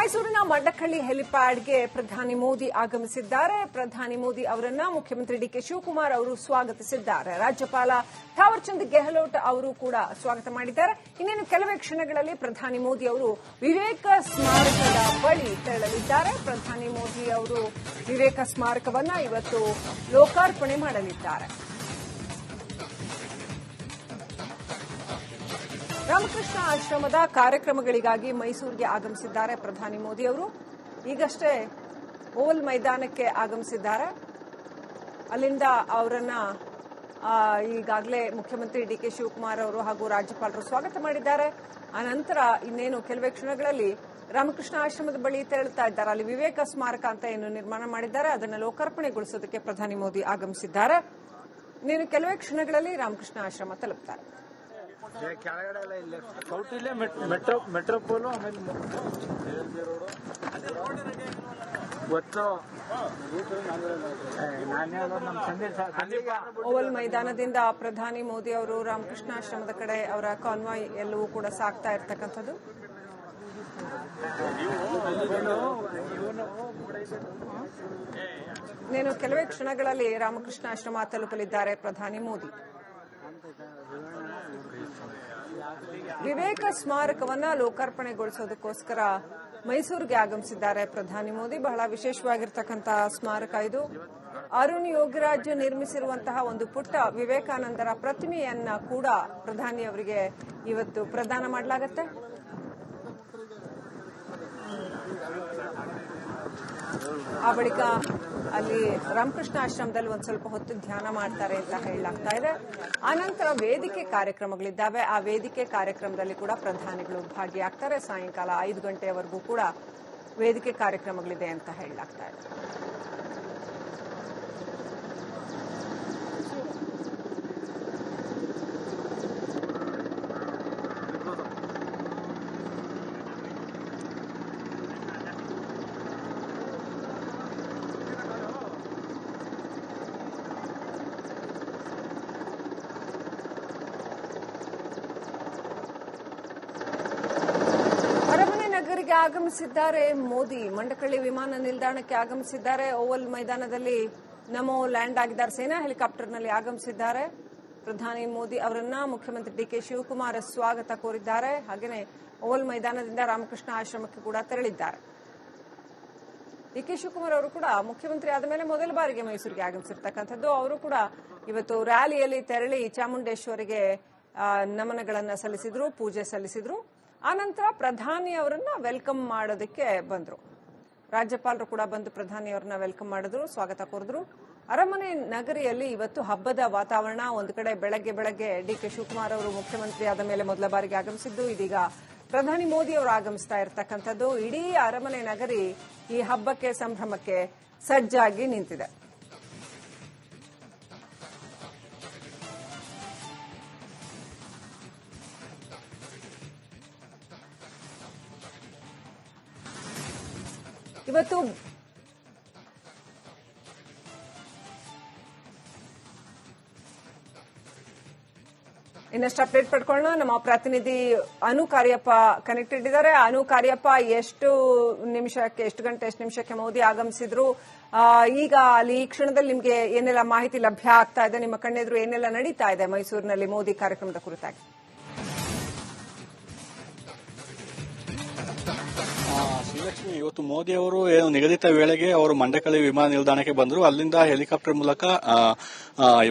ಮೈಸೂರಿನ ಮಡ್ಡಕಳ್ಳಿ ಹೆಲಿಪ್ಯಾಡ್ಗೆ ಪ್ರಧಾನಿ ಮೋದಿ ಆಗಮಿಸಿದ್ದಾರೆ. ಪ್ರಧಾನಿ ಮೋದಿ ಅವರನ್ನ ಮುಖ್ಯಮಂತ್ರಿ ಡಿಕೆ ಶಿವಕುಮಾರ್ ಅವರು ಸ್ವಾಗತಿಸಿದ್ದಾರೆ. ರಾಜ್ಯಪಾಲ ಥಾವರ್ ಚಂದ್ ಗೆಹ್ಲೋಟ್ ಅವರು ಕೂಡ ಸ್ವಾಗತ ಮಾಡಿದ್ದಾರೆ. ಇನ್ನೇನು ಕೆಲವೇ ಕ್ಷಣಗಳಲ್ಲಿ ಪ್ರಧಾನಿ ಮೋದಿ ಅವರು ವಿವೇಕ ಸ್ಮಾರಕದ ಬಳಿ ತೆರಳಲಿದ್ದಾರೆ. ಪ್ರಧಾನಿ ಮೋದಿ ಅವರು ವಿವೇಕ ಸ್ಮಾರಕವನ್ನ ಇವತ್ತು ಲೋಕಾರ್ಪಣೆ ಮಾಡಲಿದ್ದಾರೆ. ರಾಮಕೃಷ್ಣ ಆಶ್ರಮದ ಕಾರ್ಯಕ್ರಮಗಳಿಗಾಗಿ ಮೈಸೂರಿಗೆ ಆಗಮಿಸಿದ್ದಾರೆ ಪ್ರಧಾನಿ ಮೋದಿ ಅವರು. ಈಗಷ್ಟೇ ಓವಲ್ ಮೈದಾನಕ್ಕೆ ಆಗಮಿಸಿದ್ದಾರೆ. ಅಲ್ಲಿಂದ ಅವರನ್ನ ಈಗಾಗಲೇ ಮುಖ್ಯಮಂತ್ರಿ ಡಿಕೆ ಶಿವಕುಮಾರ್ ಅವರು ಹಾಗೂ ರಾಜ್ಯಪಾಲರು ಸ್ವಾಗತ ಮಾಡಿದ್ದಾರೆ. ಆನಂತರ ಇನ್ನೇನು ಕೆಲವೇ ಕ್ಷಣಗಳಲ್ಲಿ ರಾಮಕೃಷ್ಣ ಆಶ್ರಮದ ಬಳಿ ತೆರಳುತ್ತಾ ಇದ್ದಾರೆ. ಅಲ್ಲಿ ವಿವೇಕ ಸ್ಮಾರಕ ಅಂತ ಏನು ನಿರ್ಮಾಣ ಮಾಡಿದ್ದಾರೆ ಅದನ್ನು ಲೋಕಾರ್ಪಣೆಗೊಳಿಸೋದಕ್ಕೆ ಪ್ರಧಾನಿ ಮೋದಿ ಆಗಮಿಸಿದ್ದಾರೆ. ಇನ್ನೇನು ಕೆಲವೇ ಕ್ಷಣಗಳಲ್ಲಿ ರಾಮಕೃಷ್ಣ ಆಶ್ರಮ ತಲುಪುತ್ತಾರೆ. ಕೆಳಗಡೆ ಎಲ್ಲ ಇಲ್ಲ ಸೌತ್ ಇಲ್ಲೇ ಮೆಟ್ರೋಪೋಲು ಆಮೇಲೆ ಗೊತ್ತು ಓವಲ್ ಮೈದಾನದಿಂದ ಪ್ರಧಾನಿ ಮೋದಿ ಅವರು ರಾಮಕೃಷ್ಣ ಆಶ್ರಮದ ಕಡೆ ಅವರ ಕಾನ್ವಾಯ್ ಎಲ್ಲವೂ ಕೂಡ ಸಾಗ್ತಾ ಇರ್ತಕ್ಕಂಥದ್ದು. ಇನ್ನೇನು ಕೆಲವೇ ಕ್ಷಣಗಳಲ್ಲಿ ರಾಮಕೃಷ್ಣ ಆಶ್ರಮ ತಲುಪಲಿದ್ದಾರೆ ಪ್ರಧಾನಿ ಮೋದಿ. ವಿವೇಕ ಸ್ಮಾರಕವನ್ನ ಲೋಕಾರ್ಪಣೆಗೊಳಿಸೋದಕ್ಕೋಸ್ಕರ ಮೈಸೂರಿಗೆ ಆಗಮಿಸಿದ್ದಾರೆ ಪ್ರಧಾನಿ ಮೋದಿ. ಬಹಳ ವಿಶೇಷವಾಗಿರ್ತಕ್ಕಂತಹ ಸ್ಮಾರಕ ಇದು. ಅರುಣ್ ಯೋಗಿರಾಜ್ ನಿರ್ಮಿಸಿರುವಂತಹ ಒಂದು ಪುಟ್ಟ ವಿವೇಕಾನಂದರ ಪ್ರತಿಮೆಯನ್ನ ಕೂಡ ಪ್ರಧಾನಿ ಅವರಿಗೆ ಇವತ್ತು ಪ್ರದಾನ ಮಾಡಲಾಗುತ್ತೆ. ಆ ಬಳಿಕ ಅಲ್ಲಿ ರಾಮಕೃಷ್ಣ ಆಶ್ರಮದಲ್ಲಿ ಒಂದ್ ಸ್ವಲ್ಪ ಹೊತ್ತು ಧ್ಯಾನ ಮಾಡ್ತಾರೆ ಅಂತ ಹೇಳಲಾಗ್ತಾ ಇದೆ. ಆನಂತರ ವೇದಿಕೆ ಕಾರ್ಯಕ್ರಮಗಳಿದ್ದಾವೆ. ಆ ವೇದಿಕೆ ಕಾರ್ಯಕ್ರಮದಲ್ಲಿ ಕೂಡ ಪ್ರಧಾನಿಗಳು ಭಾಗಿಯಾಗ್ತಾರೆ. ಸಾಯಂಕಾಲ 5 ಗಂಟೆಯವರೆಗೂ ಕೂಡ ವೇದಿಕೆ ಕಾರ್ಯಕ್ರಮಗಳಿದೆ ಅಂತ ಹೇಳಲಾಗ್ತಾ ಇದೆ. ನಗರಿಗೆ ಆಗಮಿಸಿದ್ದಾರೆ ಮೋದಿ. ಮಂಡಕಳ್ಳಿ ವಿಮಾನ ನಿಲ್ದಾಣಕ್ಕೆ ಆಗಮಿಸಿದ್ದಾರೆ. ಓವಲ್ ಮೈದಾನದಲ್ಲಿ ನಮೋ ಲ್ಯಾಂಡ್ ಆಗಿದ್ದಾರೆ. ಸೇನಾ ಹೆಲಿಕಾಪ್ಟರ್ನಲ್ಲಿ ಆಗಮಿಸಿದ್ದಾರೆ. ಪ್ರಧಾನಿ ಮೋದಿ ಅವರನ್ನ ಮುಖ್ಯಮಂತ್ರಿ ಡಿಕೆ ಶಿವಕುಮಾರ್ ಸ್ವಾಗತ ಕೋರಿದ್ದಾರೆ. ಹಾಗೆಯೇ ಓವಲ್ ಮೈದಾನದಿಂದ ರಾಮಕೃಷ್ಣ ಆಶ್ರಮಕ್ಕೆ ಕೂಡ ತೆರಳಿದ್ದಾರೆ. ಡಿಕೆ ಶಿವಕುಮಾರ್ ಅವರು ಕೂಡ ಮುಖ್ಯಮಂತ್ರಿ ಆದ ಮೇಲೆ ಮೊದಲ ಬಾರಿಗೆ ಮೈಸೂರಿಗೆ ಆಗಮಿಸಿರ್ತಕ್ಕಂಥದ್ದು. ಅವರು ಕೂಡ ಇವತ್ತು ರ್ಯಾಲಿಯಲ್ಲಿ ತೆರಳಿ ಚಾಮುಂಡೇಶ್ವರಿಗೆ ನಮನಗಳನ್ನು ಸಲ್ಲಿಸಿದ್ರು, ಪೂಜೆ ಸಲ್ಲಿಸಿದ್ರು. ಆನಂತರ ಪ್ರಧಾನಿ ಅವರನ್ನ ವೆಲ್ಕಮ್ ಮಾಡೋದಕ್ಕೆ ಬಂದ್ರು. ರಾಜ್ಯಪಾಲರು ಕೂಡ ಬಂದು ಪ್ರಧಾನಿ ಅವರನ್ನ ವೆಲ್ಕಮ್ ಮಾಡಿದ್ರು, ಸ್ವಾಗತ ಕೋರಿದ್ರು. ಅರಮನೆ ನಗರಿಯಲ್ಲಿ ಇವತ್ತು ಹಬ್ಬದ ವಾತಾವರಣ. ಒಂದು ಕಡೆ ಬೆಳಗ್ಗೆ ಡಿಕೆ ಶಿವಕುಮಾರ್ ಅವರು ಮುಖ್ಯಮಂತ್ರಿ ಆದ ಮೇಲೆ ಮೊದಲ ಬಾರಿಗೆ ಆಗಮಿಸಿದ್ದು, ಇದೀಗ ಪ್ರಧಾನಿ ಮೋದಿ ಅವರು ಆಗಮಿಸ್ತಾ ಇರತಕ್ಕಂಥದ್ದು. ಇಡೀ ಅರಮನೆ ನಗರಿ ಈ ಹಬ್ಬಕ್ಕೆ ಸಂಭ್ರಮಕ್ಕೆ ಸಜ್ಜಾಗಿ ನಿಂತಿದೆ. ಇವತ್ತು ಇನ್ನಷ್ಟು ಅಪ್ಡೇಟ್ ಪಡ್ಕೊಳ್ಳೋಣ. ನಮ್ಮ ಪ್ರತಿನಿಧಿ ಅನು ಕಾರ್ಯಪ್ಪ ಕನೆಕ್ಟೆಡ್ ಇದ್ದಾರೆ. ಅನು ಕಾರ್ಯಪ್ಪ, ಎಷ್ಟು ಗಂಟೆ ಎಷ್ಟು ನಿಮಿಷಕ್ಕೆ ಮೋದಿ ಆಗಮಿಸಿದ್ರು? ಈಗ ಅಲ್ಲಿ ಈ ಕ್ಷಣದಲ್ಲಿ ನಿಮಗೆ ಏನೆಲ್ಲ ಮಾಹಿತಿ ಲಭ್ಯ ಆಗ್ತಾ ಇದೆ? ನಿಮ್ಮ ಕಣ್ಣೆದುರು ಏನೆಲ್ಲ ನಡೀತಾ ಇದೆ ಮೈಸೂರಿನಲ್ಲಿ ಮೋದಿ ಕಾರ್ಯಕ್ರಮದ ಕುರಿತಾಗಿ? ಶ್ರೀಲಕ್ಷ್ಮಿ, ಇವತ್ತು ಮೋದಿ ಅವರು ನಿಗದಿತ ವೇಳೆಗೆ ಅವರು ಮಂಡಕಳ್ಳಿ ವಿಮಾನ ನಿಲ್ದಾಣಕ್ಕೆ ಬಂದರು. ಅಲ್ಲಿಂದ ಹೆಲಿಕಾಪ್ಟರ್ ಮೂಲಕ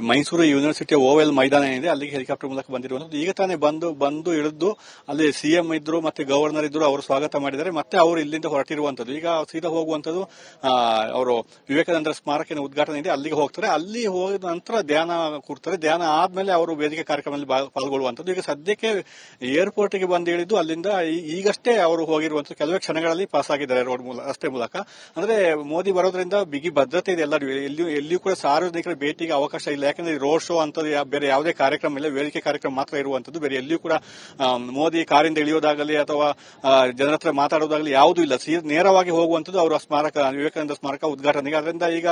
ಮೈಸೂರು ಯೂನಿವರ್ಸಿಟಿ ಓವೆಲ್ ಮೈದಾನ ಏನಿದೆ ಅಲ್ಲಿಗೆ ಹೆಲಿಕಾಪ್ಟರ್ ಮೂಲಕ ಬಂದಿರುವಂತದ್ದು. ಈಗ ತಾನೇ ಬಂದು ಇಳಿದು ಅಲ್ಲಿ ಸಿಎಂ ಇದ್ರು ಮತ್ತೆ ಗವರ್ನರ್ ಇದ್ರು, ಅವರು ಸ್ವಾಗತ ಮಾಡಿದ್ದಾರೆ. ಮತ್ತೆ ಅವರು ಇಲ್ಲಿಂದ ಹೊರಟಿರುವಂತದ್ದು. ಈಗ ಸೀದಾ ಹೋಗುವಂತದ್ದು ಅವರು ವಿವೇಕಾನಂದರ ಸ್ಮಾರಕ ಉದ್ಘಾಟನೆ ಇದೆ, ಅಲ್ಲಿಗೆ ಹೋಗ್ತಾರೆ. ಅಲ್ಲಿ ಹೋದ ನಂತರ ಧ್ಯಾನ ಕೂರ್ತಾರೆ. ಧ್ಯಾನ ಆದ್ಮೇಲೆ ಅವರು ವೇದಿಕೆ ಕಾರ್ಯಕ್ರಮದಲ್ಲಿ ಪಾಲ್ಗೊಳ್ಳುವಂತದ್ದು. ಈಗ ಸದ್ಯಕ್ಕೆ ಏರ್ಪೋರ್ಟ್ಗೆ ಬಂದು ಇಳಿದು ಅಲ್ಲಿಂದ ಈಗಷ್ಟೇ ಅವರು ಹೋಗಿರುವಂತದ್ದು. ಕೆಲವೇ ಕ್ಷಣಗಳಲ್ಲಿ ಪಾಸ್ ಆಗಿದ್ದಾರೆ ರಸ್ತೆ ಮೂಲಕ. ಅಂದ್ರೆ ಮೋದಿ ಬರೋದ್ರಿಂದ ಬಿಗಿ ಭದ್ರತೆ ಇದೆ ಎಲ್ಲರೂ. ಎಲ್ಲಿಯೂ ಕೂಡ ಸಾರ್ವಜನಿಕರ ಭೇಟಿಗೆ ಅವಕಾಶ ಇಲ್ಲ. ಯಾಕಂದ್ರೆ ರೋಡ್ ಶೋ ಅಂತ ಬೇರೆ ಯಾವುದೇ ಕಾರ್ಯಕ್ರಮ ಇಲ್ಲ, ವೇದಿಕೆ ಕಾರ್ಯಕ್ರಮ ಮಾತ್ರ ಇರುವಂತದ್ದು. ಬೇರೆ ಎಲ್ಲಿಯೂ ಕೂಡ ಮೋದಿ ಕಾರಿಂದ ಇಳಿಯೋದಾಗಲಿ ಅಥವಾ ಜನರ ಹತ್ರ ಮಾತಾಡೋದಾಗಲಿ ಯಾವುದೂ ಇಲ್ಲ. ನೇರವಾಗಿ ಹೋಗುವಂತದ್ದು ಅವರ ಸ್ಮಾರಕ, ವಿವೇಕಾನಂದ ಸ್ಮಾರಕ ಉದ್ಘಾಟನೆಗೆ. ಅದರಿಂದ ಈಗ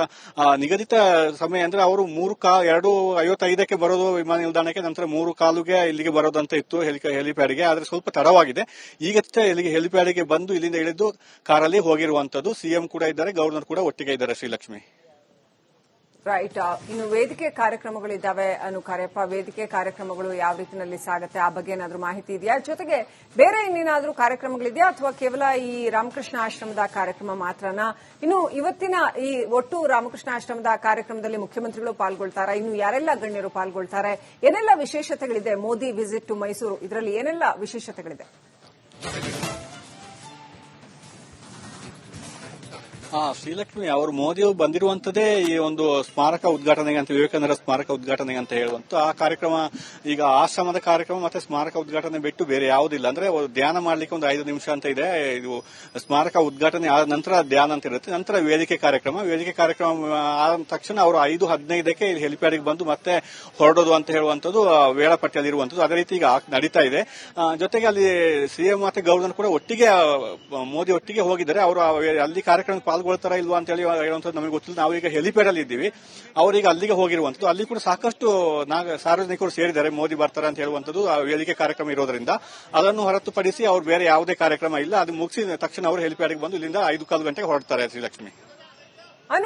ನಿಗದಿತ ಸಮಯ ಅಂದ್ರೆ ಅವರು 2:55 ಬರೋದು ವಿಮಾನ ನಿಲ್ದಾಣಕ್ಕೆ, ನಂತರ 3:15 ಇಲ್ಲಿಗೆ ಬರೋದಂತ ಇತ್ತು ಹೆಲಿಪ್ಯಾಡ್ಗೆ. ಆದ್ರೆ ಸ್ವಲ್ಪ ತಡವಾಗಿದೆ. ಈಗಷ್ಟೇ ಇಲ್ಲಿಗೆ ಹೆಲಿಪ್ಯಾಡ್ಗೆ ಬಂದು ಇಲ್ಲಿಂದ ಅಲ್ಲಿಂದ ಇಳಿದು ಕಾರಲ್ಲಿ ಹೋಗಿರುವಂತದ್ದು. ಸಿಎಂ ಕೂಡ ಇದ್ದಾರೆ, ಗವರ್ನರ್ ಕೂಡ ಒಟ್ಟಿಗೆ ಇದ್ದಾರೆ. ಶ್ರೀಲಕ್ಷ್ಮಿ. ರೈಟ್. ಇನ್ನು ವೇದಿಕೆ ಕಾರ್ಯಕ್ರಮಗಳಿದ್ದಾವೆ ಕಾರ್ಯಪ್ಪ, ವೇದಿಕೆ ಕಾರ್ಯಕ್ರಮಗಳು ಯಾವ ರೀತಿಯಲ್ಲಿ ಸಾಗುತ್ತೆ ಆ ಬಗ್ಗೆ ಏನಾದರೂ ಮಾಹಿತಿ ಇದೆಯಾ? ಜೊತೆಗೆ ಬೇರೆ ಇನ್ನೇನಾದ್ರೂ ಕಾರ್ಯಕ್ರಮಗಳಿದೆಯಾ ಅಥವಾ ಕೇವಲ ಈ ರಾಮಕೃಷ್ಣ ಆಶ್ರಮದ ಕಾರ್ಯಕ್ರಮ ಮಾತ್ರನಾ? ಇನ್ನು ಇವತ್ತಿನ ಈ ಒಟ್ಟು ರಾಮಕೃಷ್ಣ ಆಶ್ರಮದ ಕಾರ್ಯಕ್ರಮದಲ್ಲಿ ಮುಖ್ಯಮಂತ್ರಿಗಳು ಪಾಲ್ಗೊಳ್ತಾರಾ? ಇನ್ನು ಯಾರೆಲ್ಲ ಗಣ್ಯರು ಪಾಲ್ಗೊಳ್ತಾರೆ? ಏನೆಲ್ಲ ವಿಶೇಷತೆಗಳಿದೆ? ಮೋದಿ ವಿಸಿಟ್ ಟು ಮೈಸೂರು, ಇದರಲ್ಲಿ ಏನೆಲ್ಲ ವಿಶೇಷತೆಗಳಿದೆ? ಶ್ರೀಲಕ್ಷ್ಮಿ, ಅವರು ಮೋದಿಯವರು ಬಂದಿರುವಂತದ್ದೇ ಈ ಒಂದು ಸ್ಮಾರಕ ಉದ್ಘಾಟನೆಗೆ ಅಂತ, ವಿವೇಕಾನಂದರ ಸ್ಮಾರಕ ಉದ್ಘಾಟನೆಗೆ ಅಂತ ಹೇಳುವಂತ ಆ ಕಾರ್ಯಕ್ರಮ. ಈಗ ಆಶ್ರಮದ ಕಾರ್ಯಕ್ರಮ ಮತ್ತೆ ಸ್ಮಾರಕ ಉದ್ಘಾಟನೆ ಬಿಟ್ಟು ಬೇರೆ ಯಾವುದಿಲ್ಲ. ಅಂದ್ರೆ ಧ್ಯಾನ ಮಾಡ್ಲಿಕ್ಕೆ ಒಂದು 5 ನಿಮಿಷ ಅಂತ ಇದೆ. ಇದು ಸ್ಮಾರಕ ಉದ್ಘಾಟನೆ ಆದ ನಂತರ ಧ್ಯಾನ ಅಂತ ಇರುತ್ತೆ. ನಂತರ ವೇದಿಕೆ ಕಾರ್ಯಕ್ರಮ ಆದ ತಕ್ಷಣ ಅವರು 5:15ಕ್ಕೆ ಹೆಲಿಪ್ಯಾಡ್ಗೆ ಬಂದು ಮತ್ತೆ ಹೊರಡೋದು ಅಂತ ಹೇಳುವಂತದ್ದು ವೇಳಾಪಟ್ಟಿಯಲ್ಲಿ ಇರುವಂತದ್ದು. ಅದೇ ರೀತಿ ಈಗ ನಡೀತಾ ಇದೆ. ಜೊತೆಗೆ ಅಲ್ಲಿ ಸಿಎಂ ಮತ್ತೆ ಗವರ್ನರ್ ಕೂಡ ಒಟ್ಟಿಗೆ, ಮೋದಿ ಒಟ್ಟಿಗೆ ಹೋಗಿದ್ದಾರೆ. ಅವರು ಅಲ್ಲಿ ಕಾರ್ಯಕ್ರಮ ಪಾಲ್ಗೊಳ್ತಾರಾ ಇಲ್ವಾ ಅಂತ ಹೇಳಿ ಹೇಳುವಂಥದ್ದು ನಮಗೆ ಗೊತ್ತಿಲ್ಲ. ನಾವು ಈಗ ಹೆಲಿಪ್ಯಾಡ್ ಅಲ್ಲಿ ಇದ್ದೀವಿ, ಅವರೀಗ ಅಲ್ಲಿಗೆ ಹೋಗಿರುವಂತದ್ದು. ಅಲ್ಲಿ ಕೂಡ ಸಾಕಷ್ಟು ಸಾರ್ವಜನಿಕರು ಸೇರಿದ್ದಾರೆ. ಮೋದಿ ಬರ್ತಾರೆ ಅಂತ ಹೇಳುವಂತದ್ದು ವೇದಿಕೆ ಕಾರ್ಯಕ್ರಮ ಇರೋದ್ರಿಂದ ಅದನ್ನು ಹೊರತುಪಡಿಸಿ ಅವ್ರು ಬೇರೆ ಯಾವುದೇ ಕಾರ್ಯಕ್ರಮ ಇಲ್ಲ. ಅದು ಮುಗಿಸಿದ ತಕ್ಷಣ ಅವರು ಹೆಲಿಪ್ಯಾಡ್ಗೆ ಬಂದು ಇಲ್ಲಿಂದ 5:15 ಗಂಟೆಗೆ ಹೊರಡ್ತಾರೆ. ಶ್ರೀಲಕ್ಷ್ಮಿ.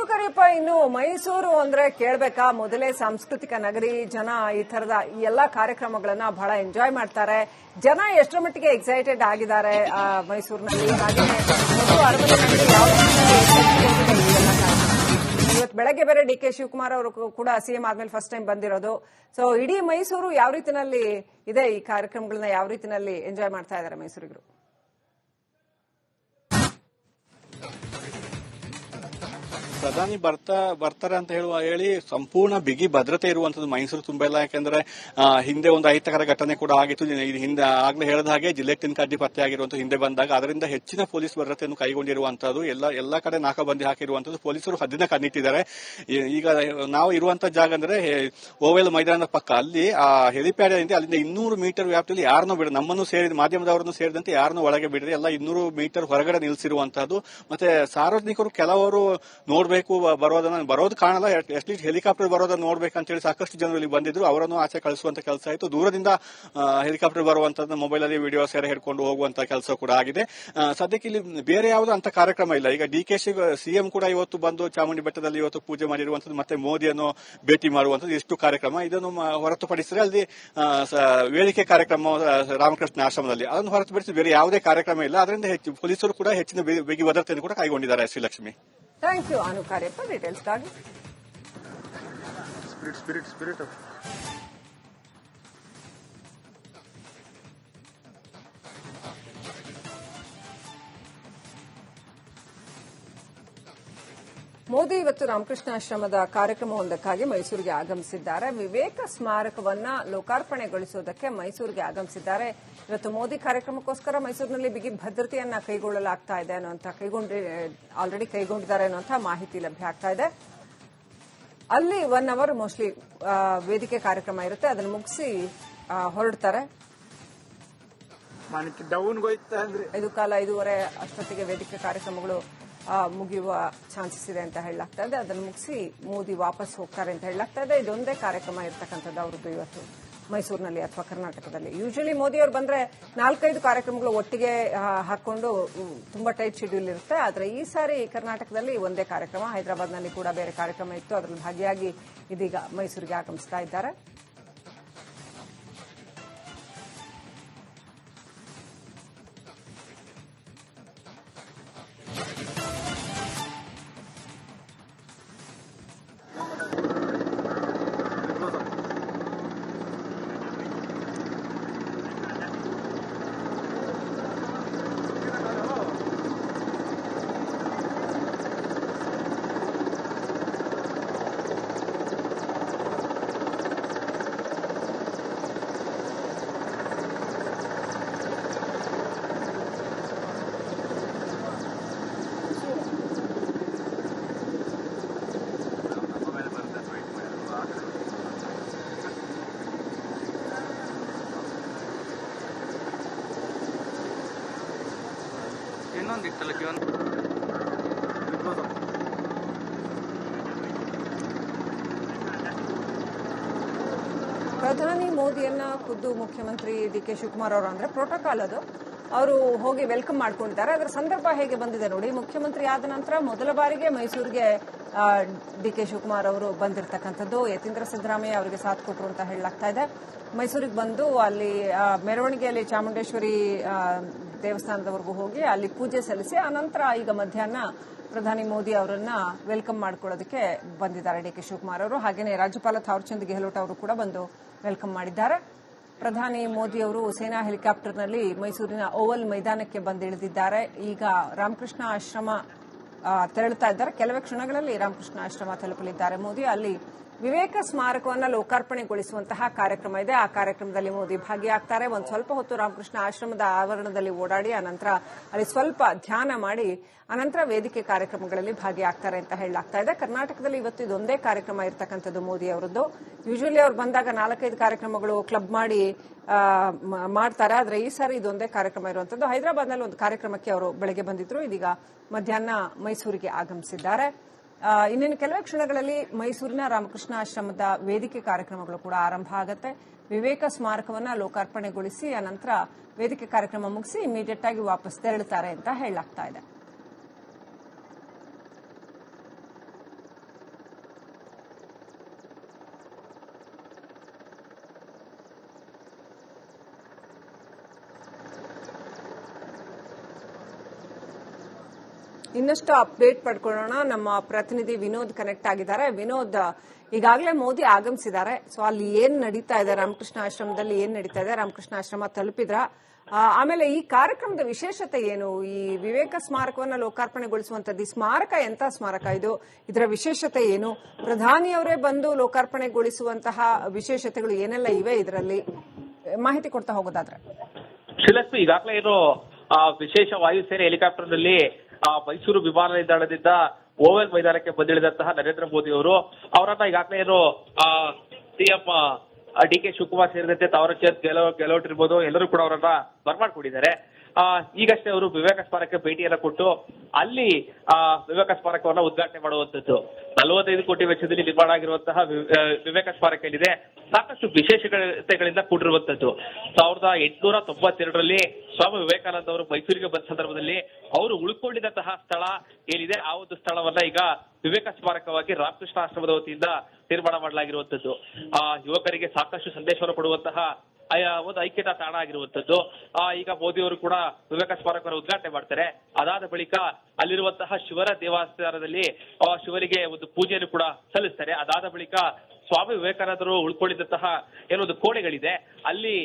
ಕರಿಯಪ್ಪ, ಇನ್ನು ಮೈಸೂರು ಅಂದ್ರೆ ಕೇಳ್ಬೇಕಾ? ಮೊದಲೇ ಸಾಂಸ್ಕೃತಿಕ ನಗರಿ, ಜನ ಈ ತರದ ಎಲ್ಲಾ ಕಾರ್ಯಕ್ರಮಗಳನ್ನ ಬಹಳ ಎಂಜಾಯ್ ಮಾಡ್ತಾರೆ. ಜನ ಎಷ್ಟರ ಮಟ್ಟಿಗೆ ಎಕ್ಸೈಟೆಡ್ ಆಗಿದ್ದಾರೆ ಮೈಸೂರಿನಲ್ಲಿ? ಇವತ್ತು ಬೆಳಗ್ಗೆ ಬೇರೆ ಡಿ.ಕೆ. ಶಿವಕುಮಾರ್ ಅವರು ಕೂಡ ಸಿಎಂ ಆದ್ಮೇಲೆ ಫಸ್ಟ್ ಟೈಮ್ ಬಂದಿರೋದು. ಸೊ ಇಡೀ ಮೈಸೂರು ಯಾವ ರೀತಿನಲ್ಲಿ ಇದೆ? ಈ ಕಾರ್ಯಕ್ರಮಗಳನ್ನ ಯಾವ ರೀತಿನಲ್ಲಿ ಎಂಜಾಯ್ ಮಾಡ್ತಾ ಇದ್ದಾರೆ ಮೈಸೂರಿಗರು? ಪ್ರಧಾನಿ ಬರ್ತಾರೆ ಅಂತ ಹೇಳಿ ಸಂಪೂರ್ಣ ಬಿಗಿ ಭದ್ರತೆ ಇರುವಂತದ್ದು ಮೈಸೂರು ತುಂಬಾ ಇಲ್ಲ. ಯಾಕಂದ್ರೆ ಹಿಂದೆ ಒಂದು ಅಹಿತಕರ ಘಟನೆ ಕೂಡ ಆಗಿತ್ತು. ಹಿಂದೆ ಆಗ್ಲೇ ಹೇಳಿದ ಹಾಗೆ ಜಿಲೆಟಿನ್ ಕಡ್ಡಿ ಪತ್ತೆ ಆಗಿರುವಂತದ್ದು ಹಿಂದೆ ಬಂದಾಗ. ಅದರಿಂದ ಹೆಚ್ಚಿನ ಪೊಲೀಸ್ ಭದ್ರತೆಯನ್ನು ಕೈಗೊಂಡಿರುವಂತದ್ದು, ಎಲ್ಲಾ ಕಡೆ ನಾಕಾಬಂದಿ ಹಾಕಿರುವಂತದ್ದು. ಪೊಲೀಸರು ಹದ್ದಿನ ಕಣ್ಣಿಟ್ಟಿದ್ದಾರೆ. ಈಗ ನಾವು ಇರುವಂತಹ ಜಾಗ ಅಂದ್ರೆ ಓವೆಲ್ ಮೈದಾನದ ಪಕ್ಕ. ಅಲ್ಲಿ ಆ ಹೆಲಿಪ್ಯಾಡ್ ಇದೆ, ಅಲ್ಲಿಂದ 200 ಮೀಟರ್ ವ್ಯಾಪ್ತಿಯಲ್ಲಿ ಯಾರನ್ನೂ ಬಿಡ, ನಮ್ಮನ್ನು ಸೇರಿದ ಮಾಧ್ಯಮದವರನ್ನು ಸೇರಿದಂತೆ ಯಾರನ್ನೂ ಒಳಗೆ ಬಿಡ್ರಿ. ಎಲ್ಲ 200 ಮೀಟರ್ ಹೊರಗಡೆ ನಿಲ್ಲಿಸಿರುವಂತಹದ್ದು. ಮತ್ತೆ ಸಾರ್ವಜನಿಕರು ಕೆಲವರು ಬರೋದು ಕಾಣಲ್ಲ, ಅಟ್ಲೀಸ್ಟ್ ಹೆಲಿಕಾಪ್ಟರ್ ಬರೋದನ್ನು ನೋಡ್ಬೇಕಂತ ಹೇಳಿ ಸಾಕಷ್ಟು ಜನರು ಇಲ್ಲಿ ಬಂದಿದ್ರು. ಅವರನ್ನು ಆಚೆ ಕಳಿಸುವಂತ ಕೆಲಸ ಆಯಿತು. ದೂರದಿಂದ ಹೆಲಿಕಾಪ್ಟರ್ ಬರುವಂತದ್ದು ಮೊಬೈಲ್ ಅಲ್ಲಿ ವಿಡಿಯೋ ಸೆರೆ ಹಿಡ್ಕೊಂಡು ಹೋಗುವಂತ ಕೆಲಸ ಕೂಡ ಆಗಿದೆ. ಸದ್ಯಕ್ಕೆ ಇಲ್ಲಿ ಬೇರೆ ಯಾವುದೋ ಅಂತ ಕಾರ್ಯಕ್ರಮ ಇಲ್ಲ. ಈಗ ಡಿ.ಕೆ. ಸಿಎಂ ಕೂಡ ಇವತ್ತು ಬಂದು ಚಾಮುಂಡಿ ಬೆಟ್ಟದಲ್ಲಿ ಇವತ್ತು ಪೂಜೆ ಮಾಡಿರುವಂತದ್ದು, ಮತ್ತೆ ಮೋದಿಯನ್ನು ಭೇಟಿ ಮಾಡುವಂತದ್ದು ಇಷ್ಟು ಕಾರ್ಯಕ್ರಮ. ಇದನ್ನು ಹೊರತುಪಡಿಸಿದ್ರೆ ಅಲ್ಲಿ ವೇದಿಕೆ ಕಾರ್ಯಕ್ರಮ ರಾಮಕೃಷ್ಣ ಆಶ್ರಮದಲ್ಲಿ, ಅದನ್ನು ಹೊರತುಪಡಿಸಿ ಬೇರೆ ಯಾವುದೇ ಕಾರ್ಯಕ್ರಮ ಇಲ್ಲ. ಅದರಿಂದ ಪೊಲೀಸರು ಕೂಡ ಹೆಚ್ಚಿನ ಬಿಗಿ ಭದ್ರತೆಯನ್ನು ಕೂಡ ಕೈಗೊಂಡಿದ್ದಾರೆ. ಶ್ರೀಲಕ್ಷ್ಮಿ. ಥ್ಯಾಂಕ್ ಯು ಕಾರ್ಯಪ್ಪ ಡೀಟೇಲ್ಸ್ಗಾಗಿ. ಸ್ಪಿರಿಟ್ ಮೋದಿ ಇವತ್ತು ರಾಮಕೃಷ್ಣಾಶ್ರಮದ ಕಾರ್ಯಕ್ರಮವೊಂದಕ್ಕಾಗಿ ಮೈಸೂರಿಗೆ ಆಗಮಿಸಿದ್ದಾರೆ. ವಿವೇಕ ಸ್ಮಾರಕವನ್ನ ಲೋಕಾರ್ಪಣೆಗೊಳಿಸುವುದಕ್ಕೆ ಮೈಸೂರಿಗೆ ಆಗಮಿಸಿದ್ದಾರೆ. ಇವತ್ತು ಮೋದಿ ಕಾರ್ಯಕ್ರಮಕ್ಕೋಸ್ಕರ ಮೈಸೂರಿನಲ್ಲಿ ಬಿಗಿ ಭದ್ರತೆಯನ್ನ ಕೈಗೊಳ್ಳಲಾಗ್ತಾ ಇದೆ ಆಲ್ರೆಡಿ ಕೈಗೊಂಡಿದ್ದಾರೆ ಅನ್ನುವಂತಹ ಮಾಹಿತಿ ಲಭ್ಯ ಆಗ್ತಾ ಇದೆ. ಅಲ್ಲಿ 1 ಅವರ್ ಮೋಸ್ಟ್ಲಿ ವೇದಿಕೆ ಕಾರ್ಯಕ್ರಮ ಇರುತ್ತೆ, ಅದನ್ನು ಮುಗಿಸಿ ಹೊರಡ್ತಾರೆ. 5:15 ಅಷ್ಟೊತ್ತಿಗೆ ವೇದಿಕೆ ಕಾರ್ಯಕ್ರಮಗಳು ಮುಗಿಯುವ ಚಾನ್ಸಸ್ ಇದೆ ಅಂತ ಹೇಳಲಾಗ್ತಾ ಇದೆ. ಅದನ್ನು ಮುಗಿಸಿ ಮೋದಿ ವಾಪಸ್ ಹೋಗ್ತಾರೆ ಅಂತ ಹೇಳಲಾಗ್ತಾ ಇದೆ. ಇದೊಂದೇ ಕಾರ್ಯಕ್ರಮ ಇರ್ತಕ್ಕಂಥದ್ದು ಅವ್ರದ್ದು ಇವತ್ತು ಮೈಸೂರಿನಲ್ಲಿ ಅಥವಾ ಕರ್ನಾಟಕದಲ್ಲಿ. ಯೂಶಲಿ ಮೋದಿ ಅವರು ಬಂದ್ರೆ 4-5 ಕಾರ್ಯಕ್ರಮಗಳು ಒಟ್ಟಿಗೆ ಹಾಕೊಂಡು ತುಂಬಾ ಟೈಟ್ ಶೆಡ್ಯೂಲ್ ಇರುತ್ತೆ. ಆದರೆ ಈ ಸಾರಿ ಕರ್ನಾಟಕದಲ್ಲಿ ಒಂದೇ ಕಾರ್ಯಕ್ರಮ, ಹೈದರಾಬಾದ್ನಲ್ಲಿ ಕೂಡ ಬೇರೆ ಕಾರ್ಯಕ್ರಮ ಇತ್ತು, ಅದರಲ್ಲಿ ಭಾಗಿಯಾಗಿ ಇದೀಗ ಮೈಸೂರಿಗೆ ಆಗಮಿಸ್ತಾ ಇದ್ದಾರೆ. ಪ್ರಧಾನಿ ಮೋದಿಯನ್ನ ಖುದ್ದು ಮುಖ್ಯಮಂತ್ರಿ ಡಿ.ಕೆ. ಶಿವಕುಮಾರ್ ಅವರು ಅಂದ್ರೆ ಪ್ರೋಟೋಕಾಲ್ ಅದು ಅವರು ಹೋಗಿ ವೆಲ್ಕಮ್ ಮಾಡ್ಕೊಂಡಿದ್ದಾರೆ. ಅದರ ಸಂದರ್ಭ ಹೇಗೆ ಬಂದಿದೆ ನೋಡಿ. ಮುಖ್ಯಮಂತ್ರಿ ಆದ ನಂತರ ಮೊದಲ ಬಾರಿಗೆ ಮೈಸೂರಿಗೆ ಡಿ.ಕೆ. ಶಿವಕುಮಾರ್ ಅವರು ಬಂದಿರತಕ್ಕಂಥದ್ದು. ಯತೀಂದ್ರ ಸಿದ್ದರಾಮಯ್ಯ ಅವರಿಗೆ ಸಾಥ್ ಕೊಟ್ಟರು ಅಂತ ಹೇಳಲಾಗ್ತಾ ಇದೆ. ಮೈಸೂರಿಗೆ ಬಂದು ಅಲ್ಲಿ ಮೆರವಣಿಗೆಯಲ್ಲಿ ಚಾಮುಂಡೇಶ್ವರಿ ದೇವಸ್ಥಾನದವರೆಗೂ ಹೋಗಿ ಅಲ್ಲಿ ಪೂಜೆ ಸಲ್ಲಿಸಿ ಆನಂತರ ಈಗ ಮಧ್ಯಾಹ್ನ ಪ್ರಧಾನಿ ಮೋದಿ ಅವರನ್ನ ವೆಲ್ಕಮ್ ಮಾಡ್ಕೊಳ್ಳೋದಕ್ಕೆ ಬಂದಿದ್ದಾರೆ ಡಿ.ಕೆ. ಶಿವಕುಮಾರ್ ಅವರು. ಹಾಗೆಯೇ ರಾಜ್ಯಪಾಲ ಥಾವರ್ಚಂದ್ ಗೆಹ್ಲೋಟ್ ಅವರು ಕೂಡ ಬಂದು ವೆಲ್ಕಮ್ ಮಾಡಿದ್ದಾರೆ. ಪ್ರಧಾನಿ ಮೋದಿ ಅವರು ಸೇನಾ ಹೆಲಿಕಾಪ್ಟರ್ನಲ್ಲಿ ಮೈಸೂರಿನ ಓವಲ್ ಮೈದಾನಕ್ಕೆ ಬಂದಿಳಿದಿದ್ದಾರೆ. ಈಗ ರಾಮಕೃಷ್ಣ ಆಶ್ರಮ ತೆರಳುತ್ತಾ ಇದ್ದಾರೆ. ಕೆಲವೇ ಕ್ಷಣಗಳಲ್ಲಿ ರಾಮಕೃಷ್ಣ ಆಶ್ರಮ ತಲುಪಲಿದ್ದಾರೆ ಮೋದಿ. ಅಲ್ಲಿ ವಿವೇಕ ಸ್ಮಾರಕವನ್ನು ಲೋಕಾರ್ಪಣೆಗೊಳಿಸುವಂತಹ ಕಾರ್ಯಕ್ರಮ ಇದೆ. ಆ ಕಾರ್ಯಕ್ರಮದಲ್ಲಿ ಮೋದಿ ಭಾಗಿಯಾಗ್ತಾರೆ. ಒಂದು ಸ್ವಲ್ಪ ಹೊತ್ತು ರಾಮಕೃಷ್ಣ ಆಶ್ರಮದ ಆವರಣದಲ್ಲಿ ಓಡಾಡಿ ಅನಂತರ ಅಲ್ಲಿ ಸ್ವಲ್ಪ ಧ್ಯಾನ ಮಾಡಿ ಅನಂತರ ವೇದಿಕೆ ಕಾರ್ಯಕ್ರಮಗಳಲ್ಲಿ ಭಾಗಿಯಾಗ್ತಾರೆ ಅಂತ ಹೇಳಲಾಗ್ತಾ ಇದೆ. ಕರ್ನಾಟಕದಲ್ಲಿ ಇವತ್ತು ಇದೊಂದೇ ಕಾರ್ಯಕ್ರಮ ಇರತಕ್ಕಂಥದ್ದು ಮೋದಿ ಅವರದ್ದು. ಯೂಶುವಲಿ ಅವ್ರು ಬಂದಾಗ 4-5 ಕಾರ್ಯಕ್ರಮಗಳು ಕ್ಲಬ್ ಮಾಡಿ ಮಾಡ್ತಾರೆ. ಆದರೆ ಈ ಸಾರಿ ಇದೊಂದೇ ಕಾರ್ಯಕ್ರಮ ಇರುವಂತದ್ದು. ಹೈದರಾಬಾದ್ನಲ್ಲಿ ಒಂದು ಕಾರ್ಯಕ್ರಮಕ್ಕೆ ಅವರು ಬೆಳಗ್ಗೆ ಬಂದಿದ್ರು. ಇದೀಗ ಮಧ್ಯಾಹ್ನ ಮೈಸೂರಿಗೆ ಆಗಮಿಸಿದ್ದಾರೆ. ಇನ್ನೇನು ಕೆಲವೇ ಕ್ಷಣಗಳಲ್ಲಿ ಮೈಸೂರಿನ ರಾಮಕೃಷ್ಣ ಆಶ್ರಮದ ವೇದಿಕೆ ಕಾರ್ಯಕ್ರಮಗಳು ಕೂಡ ಆರಂಭ ಆಗುತ್ತೆ. ವಿವೇಕ ಸ್ಮಾರಕವನ್ನು ಲೋಕಾರ್ಪಣೆಗೊಳಿಸಿ ಅನಂತರ ವೇದಿಕೆ ಕಾರ್ಯಕ್ರಮ ಮುಗಿಸಿ ಇಮಿಡಿಯೇಟ್ ಆಗಿ ವಾಪಸ್ ತೆರಳುತ್ತಾರೆ ಅಂತ ಹೇಳಲಾಗ್ತಾ ಇದೆ. ಇನ್ನಷ್ಟು ಅಪ್ಡೇಟ್ ಪಡ್ಕೊಳ್ಳೋಣ. ನಮ್ಮ ಪ್ರತಿನಿಧಿ ವಿನೋದ್ ಕನೆಕ್ಟ್ ಆಗಿದ್ದಾರೆ. ವಿನೋದ್, ಈಗಾಗಲೇ ಮೋದಿ ಆಗಮಿಸಿದ್ದಾರೆ. ಸೊ ಅಲ್ಲಿ ಏನ್ ನಡೀತಾ ಇದೆ, ರಾಮಕೃಷ್ಣ ಆಶ್ರಮದಲ್ಲಿ ಏನ್ ನಡೀತಾ ಇದೆ, ರಾಮಕೃಷ್ಣ ಆಶ್ರಮ ತಲುಪಿದ್ರ, ಆಮೇಲೆ ಈ ಕಾರ್ಯಕ್ರಮದ ವಿಶೇಷತೆ ಏನು? ಈ ವಿವೇಕ ಸ್ಮಾರಕವನ್ನು ಲೋಕಾರ್ಪಣೆಗೊಳಿಸುವಂತದ್ದು, ಈ ಸ್ಮಾರಕ ಎಂತ ಸ್ಮಾರಕ ಇದು, ಇದರ ವಿಶೇಷತೆ ಏನು? ಪ್ರಧಾನಿಯವರೇ ಬಂದು ಲೋಕಾರ್ಪಣೆಗೊಳಿಸುವಂತಹ ವಿಶೇಷತೆಗಳು ಏನೆಲ್ಲ ಇವೆ, ಇದರಲ್ಲಿ ಮಾಹಿತಿ ಕೊಡ್ತಾ ಹೋಗೋದಾದ್ರೆ. ಶ್ರೀಲಕ್ಷ್ಮಿ, ಈಗಾಗಲೇ ಏನು ವಿಶೇಷ ವಾಯುಸೇನೆ ಹೆಲಿಕಾಪ್ಟರ್ನಲ್ಲಿ ಮೈಸೂರು ವಿಮಾನ ನಿಲ್ದಾಣದಿಂದ ಓವಲ್ ಮೈದಾನಕ್ಕೆ ಬಂದಿಳಿದಂತಹ ನರೇಂದ್ರ ಮೋದಿ ಅವರು ಅವರನ್ನ ಈಗಾಗಲೇ ಏನು ಸಿಎಂ ಡಿ.ಕೆ. ಶಿವಕುಮಾರ್ ಸೇರಿದಂತೆ ತಾವರ್ಚಂದ್ ಗೆಹ್ಲೋಟ್ ಇರ್ಬೋದು, ಎಲ್ಲರೂ ಕೂಡ ಅವರನ್ನ ಬರ್ಮಾಡ್ಕೊಂಡಿದ್ದಾರೆ. ಈಗಷ್ಟೇ ಅವರು ವಿವೇಕ ಸ್ಮಾರಕಕ್ಕೆ ಭೇಟಿಯನ್ನ ಕೊಟ್ಟು ಅಲ್ಲಿ ವಿವೇಕ ಸ್ಮಾರಕವನ್ನ ಉದ್ಘಾಟನೆ ಮಾಡುವಂತದ್ದು. 45 ಕೋಟಿ ವೆಚ್ಚದಲ್ಲಿ ನಿರ್ಮಾಣ ಆಗಿರುವಂತಹ ವಿವೇಕ ಸ್ಮಾರಕ ಏನಿದೆ ಸಾಕಷ್ಟು ವಿಶೇಷತೆಗಳಿಂದ ಕೂಡಿರುವಂತದ್ದು. 1892ರಲ್ಲಿ ಸ್ವಾಮಿ ವಿವೇಕಾನಂದ ಅವರು ಮೈಸೂರಿಗೆ ಬಂದ ಸಂದರ್ಭದಲ್ಲಿ ಅವರು ಉಳ್ಕೊಂಡಿದ್ದಂತಹ ಸ್ಥಳ ಏನಿದೆ ಆ ಒಂದು ಸ್ಥಳವನ್ನ ಈಗ ವಿವೇಕ ಸ್ಮಾರಕವಾಗಿ ರಾಮಕೃಷ್ಣ ಆಶ್ರಮದ ವತಿಯಿಂದ ನಿರ್ಮಾಣ ಮಾಡಲಾಗಿರುವಂತದ್ದು. ಯುವಕರಿಗೆ ಸಾಕಷ್ಟು ಸಂದೇಶವನ್ನು ಕೊಡುವಂತಹ ಒಂದು ಐಕ್ಯತಾ ತಾಣ ಆಗಿರುವಂತದ್ದು. ಈಗ ಮೋದಿ ಅವರು ಕೂಡ ವಿವೇಕ ಸ್ಮಾರಕವನ್ನು ಉದ್ಘಾಟನೆ ಮಾಡ್ತಾರೆ. ಅದಾದ ಬಳಿಕ ಅಲ್ಲಿರುವಂತಹ ಶಿವರ ದೇವಸ್ಥಾನದಲ್ಲಿ ಶಿವರಿಗೆ ಒಂದು ಪೂಜೆಯನ್ನು ಕೂಡ ಸಲ್ಲಿಸ್ತಾರೆ. ಅದಾದ ಬಳಿಕ ಸ್ವಾಮಿ ವಿವೇಕಾನಂದರು ಉಳ್ಕೊಂಡಿದ್ದಂತಹ ಏನೊಂದು ಕೋಣೆಗಳಿದೆ ಅಲ್ಲಿ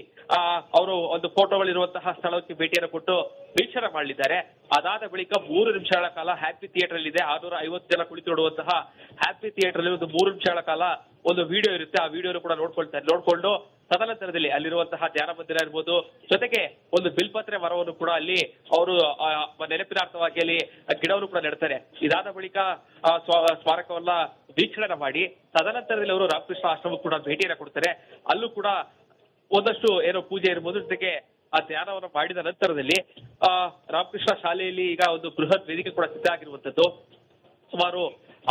ಅವರು ಒಂದು ಫೋಟೋಗಳಿರುವಂತಹ ಸ್ಥಳಕ್ಕೆ ಭೇಟಿಯನ್ನು ಕೊಟ್ಟು ವೀಕ್ಷಣೆ ಮಾಡಲಿದ್ದಾರೆ. ಅದಾದ ಬಳಿಕ 3 ನಿಮಿಷಗಳ ಕಾಲ ಹ್ಯಾಪಿ ಥಿಯೇಟರ್ ಅಲ್ಲಿ ಇದೆ, 650 ಜನ ಕುಳಿತು ನೋಡುವಂತಹ ಹ್ಯಾಪಿ ಥಿಯೇಟರ್ ಅಲ್ಲಿ ಒಂದು 3 ನಿಮಿಷಗಳ ಕಾಲ ಒಂದು ವಿಡಿಯೋ ಇರುತ್ತೆ. ಆ ವಿಡಿಯೋ ಕೂಡ ನೋಡ್ಕೊಂಡು ತದನಂತರದಲ್ಲಿ ಅಲ್ಲಿರುವಂತಹ ಧ್ಯಾನ ಮಂದಿರ ಇರ್ಬೋದು, ಜೊತೆಗೆ ಒಂದು ಬಿಲ್ಪತ್ರೆ ಮರವನ್ನು ಕೂಡ ಅಲ್ಲಿ ಅವರು ನೆನಪಿನಾರ್ಥವಾಗಿ ಅಲ್ಲಿ ಗಿಡವನ್ನು ಕೂಡ ನೆಡ್ತಾರೆ. ಇದಾದ ಬಳಿಕ ಸ್ಮಾರಕವನ್ನ ವೀಕ್ಷಣೆ ಮಾಡಿ ತದನಂತರದಲ್ಲಿ ಅವರು ರಾಮಕೃಷ್ಣ ಆಶ್ರಮಕ್ಕೆ ಕೂಡ ಭೇಟಿಯನ್ನು ಕೊಡ್ತಾರೆ. ಅಲ್ಲೂ ಕೂಡ ಒಂದಷ್ಟು ಏನೋ ಪೂಜೆ ಇರ್ಬೋದು, ಜೊತೆಗೆ ಆ ಧ್ಯಾನವನ್ನು ಮಾಡಿದ ನಂತರದಲ್ಲಿ ರಾಮಕೃಷ್ಣ ಶಾಲೆಯಲ್ಲಿ ಈಗ ಒಂದು ಬೃಹತ್ ವೇದಿಕೆ ಕೂಡ ಸಿದ್ಧ ಆಗಿರುವಂತದ್ದು. ಸುಮಾರು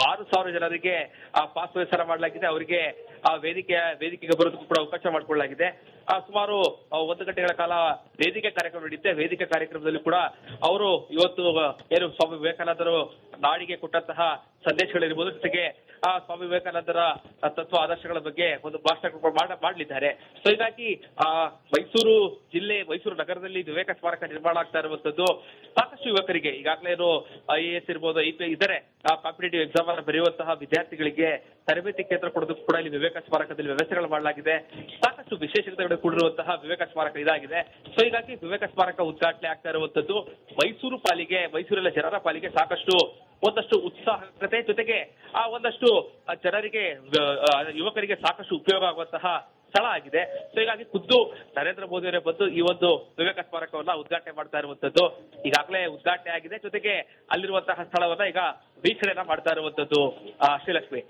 6,000 ಜನರಿಗೆ ಪಾಸ್ ವ್ಯವಸ್ಥೆ ಮಾಡಲಾಗಿದೆ. ಅವರಿಗೆ ಆ ವೇದಿಕೆಗೆ ಬರೋದಕ್ಕೂ ಕೂಡ ಅವಕಾಶ ಮಾಡಿಕೊಳ್ಳಲಾಗಿದೆ. ಸುಮಾರು 1 ಗಂಟೆಗಳ ಕಾಲ ವೇದಿಕೆ ಕಾರ್ಯಕ್ರಮ ನಡೆಯುತ್ತೆ. ವೇದಿಕೆ ಕಾರ್ಯಕ್ರಮದಲ್ಲಿ ಕೂಡ ಅವರು ಇವತ್ತು ಏನು ಸ್ವಾಮಿ ವಿವೇಕಾನಂದರು ನಾಡಿಗೆ ಕೊಟ್ಟಂತಹ ಸಂದೇಶಗಳಿರ್ಬೋದು, ಜೊತೆಗೆ ಸ್ವಾಮಿ ವಿವೇಕಾನಂದರ ತತ್ವ ಆದರ್ಶಗಳ ಬಗ್ಗೆ ಒಂದು ಭಾಷಣ ಮಾಡಲಿದ್ದಾರೆ. ಸೊ ಹೀಗಾಗಿ ಮೈಸೂರು ಜಿಲ್ಲೆ, ಮೈಸೂರು ನಗರದಲ್ಲಿ ವಿವೇಕ ಸ್ಮಾರಕ ನಿರ್ಮಾಣ ಆಗ್ತಾ ಇರುವಂತದ್ದು ಸಾಕಷ್ಟು ಯುವಕರಿಗೆ, ಈಗಾಗಲೇ IAS ಇರ್ಬೋದು, ಇತರೆ ಕಾಂಪಿಟೇಟಿವ್ ಎಕ್ಸಾಮ್ ಅನ್ನು ಬರೆಯುವಂತಹ ವಿದ್ಯಾರ್ಥಿಗಳಿಗೆ ತರಬೇತಿ ಕೇಂದ್ರ ಕೊಡೋದಕ್ಕೂ ಕೂಡ ಇಲ್ಲಿ ವಿವೇಕ ಸ್ಮಾರಕದಲ್ಲಿ ವ್ಯವಸ್ಥೆಗಳು ಮಾಡಲಾಗಿದೆ. ಸಾಕಷ್ಟು ವಿಶೇಷತೆಗಳು ಕೂಡಿರುವಂತಹ ವಿವೇಕ ಸ್ಮಾರಕ ಇದಾಗಿದೆ. ಸೊ ಹೀಗಾಗಿ ವಿವೇಕ ಸ್ಮಾರಕ ಉದ್ಘಾಟನೆ ಆಗ್ತಾ ಇರುವಂತದ್ದು ಮೈಸೂರಿನ ಜನರ ಪಾಲಿಗೆ ಸಾಕಷ್ಟು ಒಂದಷ್ಟು ಉತ್ಸಾಹಕತೆ, ಜೊತೆಗೆ ಒಂದಷ್ಟು ಜನರಿಗೆ, ಯುವಕರಿಗೆ ಸಾಕಷ್ಟು ಉಪಯೋಗ ಆಗುವಂತಹ ಸ್ಥಳ ಆಗಿದೆ. ಸೊ ಹೀಗಾಗಿ ಖುದ್ದು ನರೇಂದ್ರ ಮೋದಿ ಅವರೇ ಬಂದು ಈ ಒಂದು ವಿವೇಕ ಸ್ಮಾರಕವನ್ನ ಉದ್ಘಾಟನೆ ಮಾಡ್ತಾ ಇರುವಂತದ್ದು. ಈಗಾಗಲೇ ಉದ್ಘಾಟನೆ ಆಗಿದೆ, ಜೊತೆಗೆ ಅಲ್ಲಿರುವಂತಹ ಸ್ಥಳವನ್ನ ಈಗ ವೀಕ್ಷಣೆಯನ್ನ ಮಾಡ್ತಾ ಇರುವಂತದ್ದು. ಶ್ರೀಲಕ್ಷ್ಮಿ.